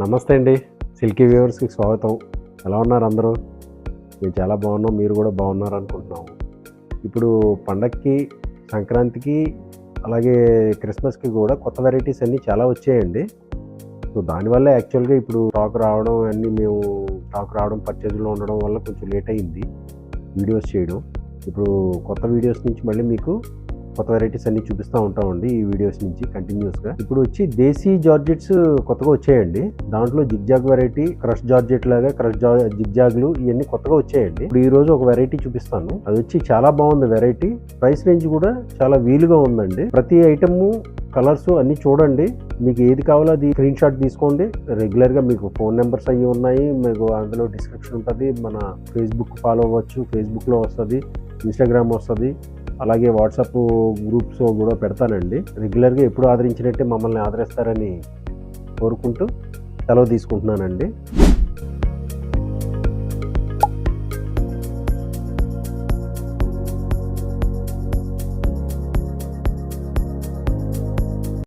నమస్తే అండి. సిల్కీ వ్యూవర్స్కి స్వాగతం. ఎలా ఉన్నారు అందరూ? మేము చాలా బాగున్నాం, మీరు కూడా బాగున్నారు అనుకుంటున్నాము. ఇప్పుడు పండగకి, సంక్రాంతికి, అలాగే క్రిస్మస్కి కూడా కొత్త వెరైటీస్ అన్నీ చాలా వచ్చాయండి. సో దానివల్ల యాక్చువల్గా ఇప్పుడు స్టాక్ రావడం పర్చేజ్లో ఉండడం వల్ల కొంచెం లేట్ అయ్యింది వీడియోస్ చేయడం. ఇప్పుడు కొత్త వీడియోస్ నుంచి మళ్ళీ మీకు కొత్త వెరైటీస్ అన్నీ చూపిస్తూ ఉంటామండి ఈ వీడియోస్ నుంచి కంటిన్యూస్గా. ఇప్పుడు వచ్చి దేశీ జార్జెట్స్ కొత్తగా వచ్చాయండి. దాంట్లో జిగ్జాగ్ వెరైటీ, క్రష్ జార్జెట్ లాగా జిగ్జాగ్లు ఇవన్నీ కొత్తగా వచ్చాయండి. ఇప్పుడు ఈ రోజు ఒక వెరైటీ చూపిస్తాను. అది వచ్చి చాలా బాగుంది వెరైటీ. ప్రైస్ రేంజ్ కూడా చాలా వీలుగా ఉందండి. ప్రతి ఐటమ్ కలర్స్ అన్నీ చూడండి, మీకు ఏది కావాలో అది స్క్రీన్ షాట్ తీసుకోండి. రెగ్యులర్గా మీకు ఫోన్ నెంబర్స్ అవి ఉన్నాయి, మీకు అందులో డిస్క్రిప్షన్ ఉంటుంది. మన ఫేస్బుక్ ఫాలో అవ్వచ్చు, ఫేస్బుక్లో వస్తుంది, ఇన్స్టాగ్రామ్ వస్తుంది, అలాగే వాట్సాప్ గ్రూప్స్ కూడా పెడతానండి. రెగ్యులర్గా ఎప్పుడు ఆదరించినట్టే మమ్మల్ని ఆదరిస్తారని కోరుకుంటూ సెలవు తీసుకుంటున్నానండి.